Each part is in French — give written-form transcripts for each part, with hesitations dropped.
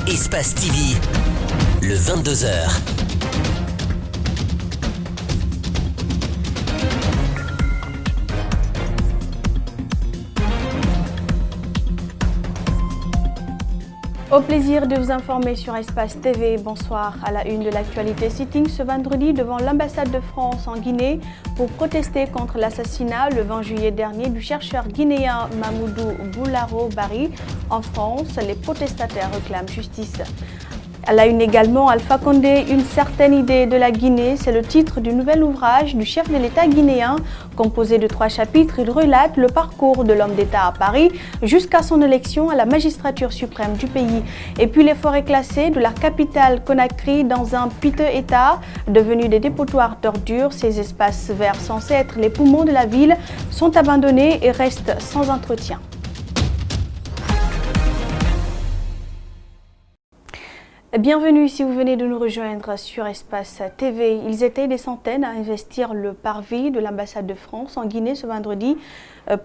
Espace TV, le 22h. Au plaisir de vous informer sur Espace TV. Bonsoir. À la une de l'actualité, sitting ce vendredi devant l'ambassade de France en Guinée pour protester contre l'assassinat le 20 juillet dernier du chercheur guinéen Mamoudou Boularo Bari. En France, les protestataires réclament justice. À la une également, Alpha Condé, une certaine idée de la Guinée, c'est le titre du nouvel ouvrage du chef de l'État guinéen. Composé de 3 chapitres, il relate le parcours de l'homme d'État à Paris jusqu'à son élection à la magistrature suprême du pays. Et puis les forêts classées de la capitale Conakry dans un piteux état, devenus des dépotoirs d'ordures. Ces espaces verts censés être les poumons de la ville sont abandonnés et restent sans entretien. Bienvenue si vous venez de nous rejoindre sur Espace TV. Ils étaient des centaines à investir le parvis de l'ambassade de France en Guinée ce vendredi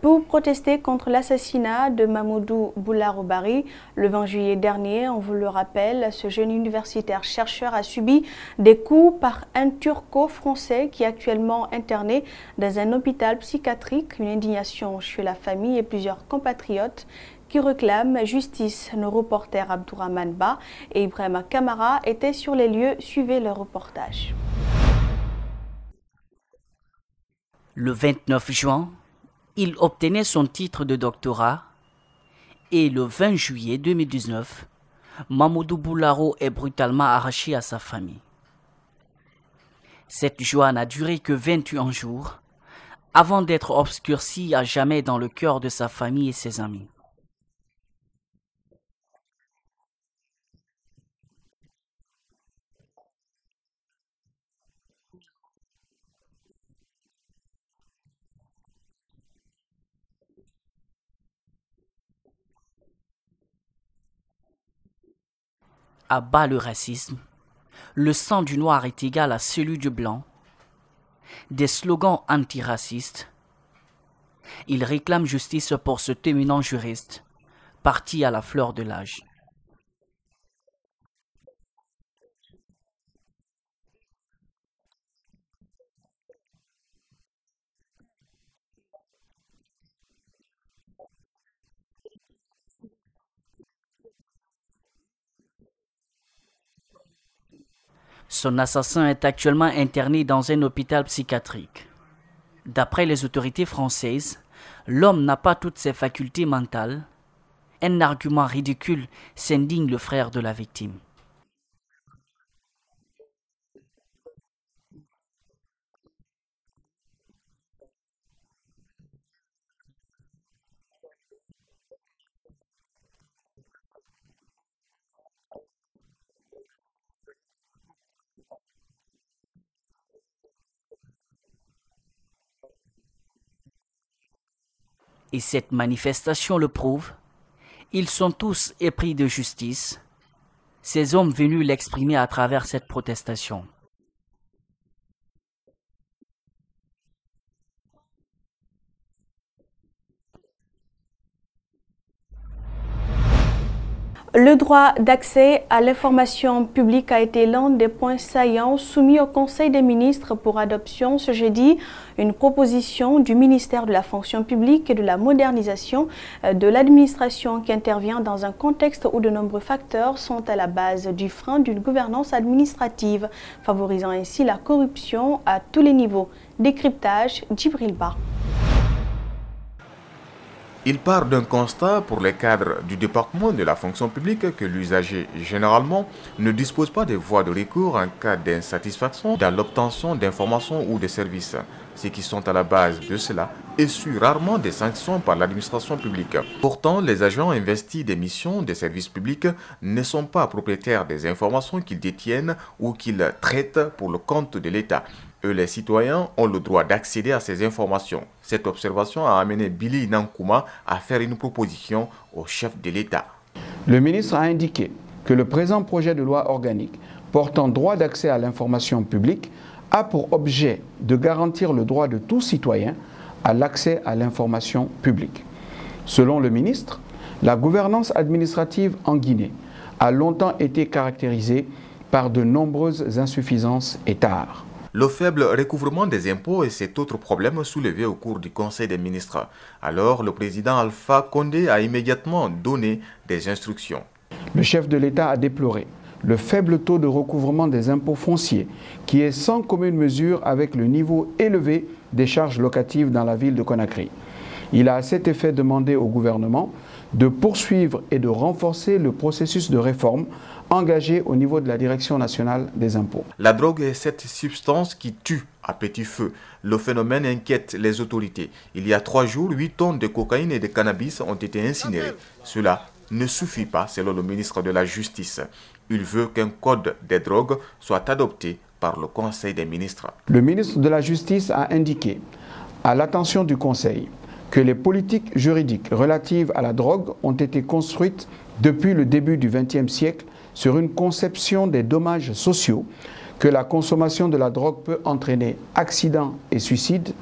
pour protester contre l'assassinat de Mamoudou Boularo Bari. Le 20 juillet dernier, on vous le rappelle, ce jeune universitaire chercheur a subi des coups par un turco-français qui est actuellement interné dans un hôpital psychiatrique. Une indignation chez la famille et plusieurs compatriotes qui réclament justice. Nos reporters Abdourahmane Ba et Ibrahima Kamara étaient sur les lieux. Suivez leur reportage. Le 29 juin, il obtenait son titre de doctorat et le 20 juillet 2019, Mamoudou Boularo est brutalement arraché à sa famille. Cette joie n'a duré que 21 jours avant d'être obscurcie à jamais dans le cœur de sa famille et ses amis. À bas le racisme, le sang du noir est égal à celui du blanc, des slogans antiracistes. Il réclame justice pour ce éminent juriste, parti à la fleur de l'âge. Son assassin est actuellement interné dans un hôpital psychiatrique. D'après les autorités françaises, l'homme n'a pas toutes ses facultés mentales. Un argument ridicule s'indigne le frère de la victime. Et cette manifestation le prouve. Ils sont tous épris de justice, ces hommes venus l'exprimer à travers cette protestation. Le droit d'accès à l'information publique a été l'un des points saillants soumis au Conseil des ministres pour adoption ce jeudi. Une proposition du ministère de la fonction publique et de la modernisation de l'administration qui intervient dans un contexte où de nombreux facteurs sont à la base du frein d'une gouvernance administrative, favorisant ainsi la corruption à tous les niveaux. Décryptage, Djibril Ba. Il part d'un constat pour les cadres du département de la fonction publique que l'usager, généralement, ne dispose pas de voies de recours en cas d'insatisfaction dans l'obtention d'informations ou de services. Ceux qui sont à la base de cela essuient rarement des sanctions par l'administration publique. Pourtant, les agents investis des missions des services publics ne sont pas propriétaires des informations qu'ils détiennent ou qu'ils traitent pour le compte de l'État. Eux, les citoyens, ont le droit d'accéder à ces informations. Cette observation a amené Billy Nankouma à faire une proposition au chef de l'État. Le ministre a indiqué que le présent projet de loi organique portant droit d'accès à l'information publique a pour objet de garantir le droit de tout citoyen à l'accès à l'information publique. Selon le ministre, la gouvernance administrative en Guinée a longtemps été caractérisée par de nombreuses insuffisances et tares. Le faible recouvrement des impôts est cet autre problème soulevé au cours du Conseil des ministres. Alors, le président Alpha Condé a immédiatement donné des instructions. Le chef de l'État a déploré le faible taux de recouvrement des impôts fonciers, qui est sans commune mesure avec le niveau élevé des charges locatives dans la ville de Conakry. Il a à cet effet demandé au gouvernement de poursuivre et de renforcer le processus de réforme engagé au niveau de la Direction nationale des impôts. La drogue est cette substance qui tue à petit feu. Le phénomène inquiète les autorités. Il y a 3 jours, 8 tonnes de cocaïne et de cannabis ont été incinérées. Cela ne suffit pas, selon le ministre de la Justice. Il veut qu'un code des drogues soit adopté par le Conseil des ministres. Le ministre de la Justice a indiqué à l'attention du Conseil que les politiques juridiques relatives à la drogue ont été construites depuis le début du XXe siècle sur une conception des dommages sociaux que la consommation de la drogue peut entraîner accidents et suicides,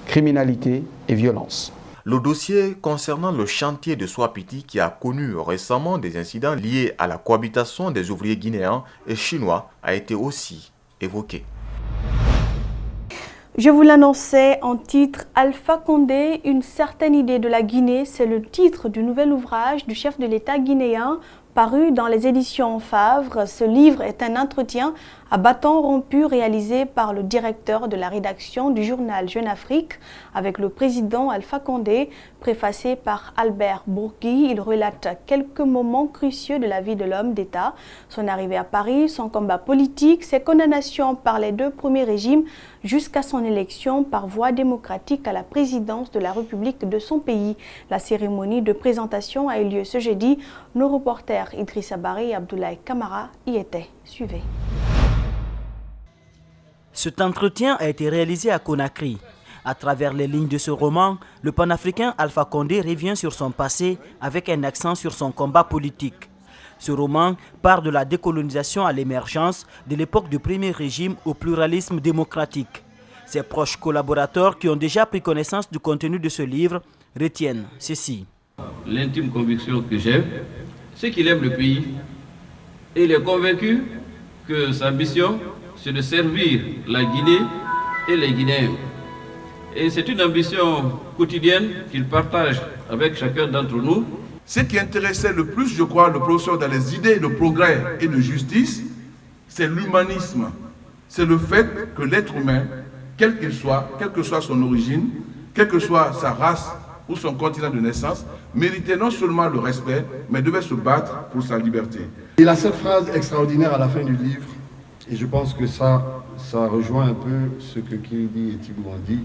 criminalité et violence. Le dossier concernant le chantier de Swapiti qui a connu récemment des incidents liés à la cohabitation des ouvriers guinéens et chinois a été aussi évoqué. Je vous l'annonçais en titre, Alpha Condé, une certaine idée de la Guinée, c'est le titre du nouvel ouvrage du chef de l'État guinéen paru dans les éditions Favre. Ce livre est un entretien à bâton rompu réalisé par le directeur de la rédaction du journal Jeune Afrique avec le président Alpha Condé, préfacé par Albert Bourgui. Il relate quelques moments cruciaux de la vie de l'homme d'État, son arrivée à Paris, son combat politique, ses condamnations par les 2 premiers régimes jusqu'à son élection par voie démocratique à la présidence de la République de son pays. La cérémonie de présentation a eu lieu ce jeudi. Nos reporters Idrissa Barry et Abdoulaye Kamara y étaient. Suivez. Cet entretien a été réalisé à Conakry. À travers les lignes de ce roman, le panafricain Alpha Condé revient sur son passé avec un accent sur son combat politique. Ce roman part de la décolonisation à l'émergence, de l'époque du premier régime au pluralisme démocratique. Ses proches collaborateurs qui ont déjà pris connaissance du contenu de ce livre retiennent ceci. L'intime conviction que j'ai, c'est qu'il aime le pays et il est convaincu que sa mission, c'est de servir la Guinée et les Guinéens. Et c'est une ambition quotidienne qu'il partage avec chacun d'entre nous. Ce qui intéressait le plus, je crois, le professeur dans les idées de progrès et de justice, c'est l'humanisme. C'est le fait que l'être humain, quel qu'il soit, quelle que soit son origine, quelle que soit sa race ou son continent de naissance, méritait non seulement le respect, mais devait se battre pour sa liberté. Il a cette phrase extraordinaire à la fin du livre, et je pense que ça rejoint un peu ce que Kennedy et Thibault ont dit.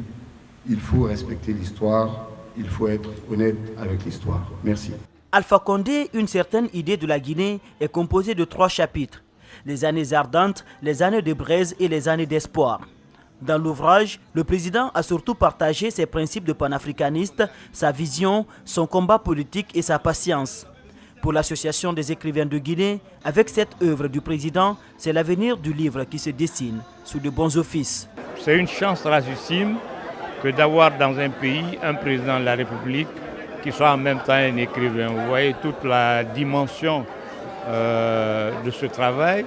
Il faut respecter l'histoire, il faut être honnête avec l'histoire. Merci. Alpha Condé, une certaine idée de la Guinée, est composée de 3 chapitres. Les années ardentes, les années de braise et les années d'espoir. Dans l'ouvrage, le président a surtout partagé ses principes de panafricaniste, sa vision, son combat politique et sa patience. Pour l'Association des écrivains de Guinée, avec cette œuvre du président, c'est l'avenir du livre qui se dessine sous de bons offices. C'est une chance rarissime que d'avoir dans un pays un président de la République qui soit en même temps un écrivain. Vous voyez toute la dimension de ce travail.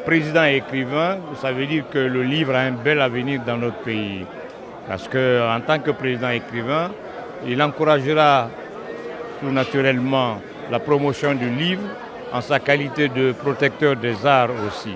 Président et écrivain, ça veut dire que le livre a un bel avenir dans notre pays. Parce qu'en tant que président et écrivain, il encouragera tout naturellement la promotion du livre en sa qualité de protecteur des arts aussi.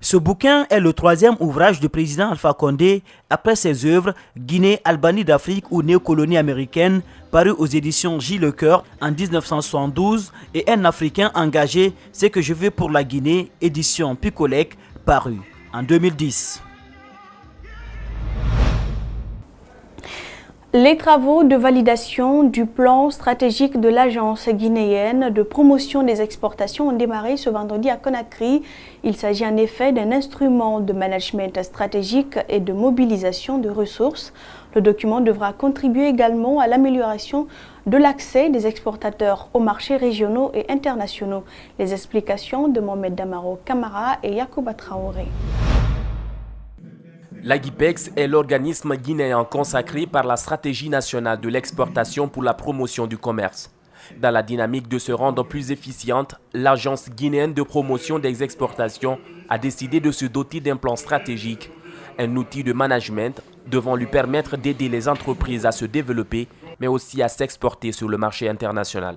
Ce bouquin est le 3e ouvrage du président Alpha Condé après ses œuvres Guinée, Albanie d'Afrique ou Néocolonie américaine, paru aux éditions J. Lecoeur en 1972, et Un Africain engagé, C'est que je veux pour la Guinée, édition Picolec, paru en 2010. Les travaux de validation du plan stratégique de l'Agence guinéenne de promotion des exportations ont démarré ce vendredi à Conakry. Il s'agit en effet d'un instrument de management stratégique et de mobilisation de ressources. Le document devra contribuer également à l'amélioration de l'accès des exportateurs aux marchés régionaux et internationaux. Les explications de Mohamed Damaro Kamara et Yacouba Traoré. L'Agipex est l'organisme guinéen consacré par la stratégie nationale de l'exportation pour la promotion du commerce. Dans la dynamique de se rendre plus efficiente, l'Agence guinéenne de promotion des exportations a décidé de se doter d'un plan stratégique, un outil de management devant lui permettre d'aider les entreprises à se développer, mais aussi à s'exporter sur le marché international.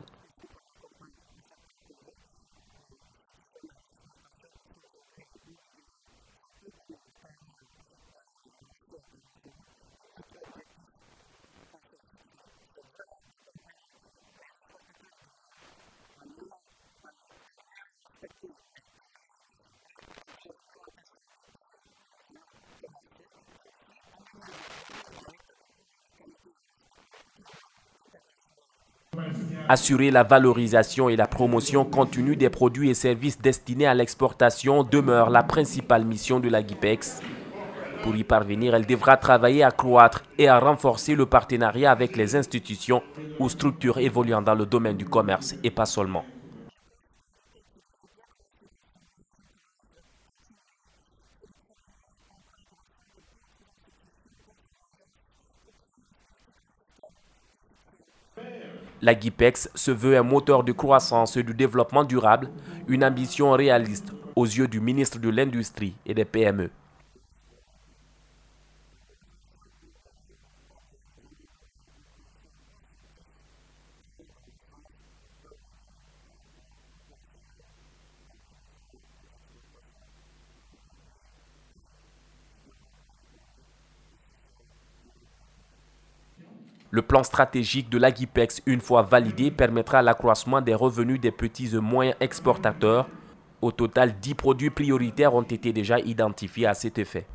Assurer la valorisation et la promotion continue des produits et services destinés à l'exportation demeure la principale mission de l'AGIPEX. Pour y parvenir, elle devra travailler à croître et à renforcer le partenariat avec les institutions ou structures évoluant dans le domaine du commerce et pas seulement. L'AGIPEX se veut un moteur de croissance et du développement durable, une ambition réaliste aux yeux du ministre de l'Industrie et des PME. Le plan stratégique de l'AGIPEX, une fois validé, permettra l'accroissement des revenus des petits et moyens exportateurs. Au total, 10 produits prioritaires ont été déjà identifiés à cet effet.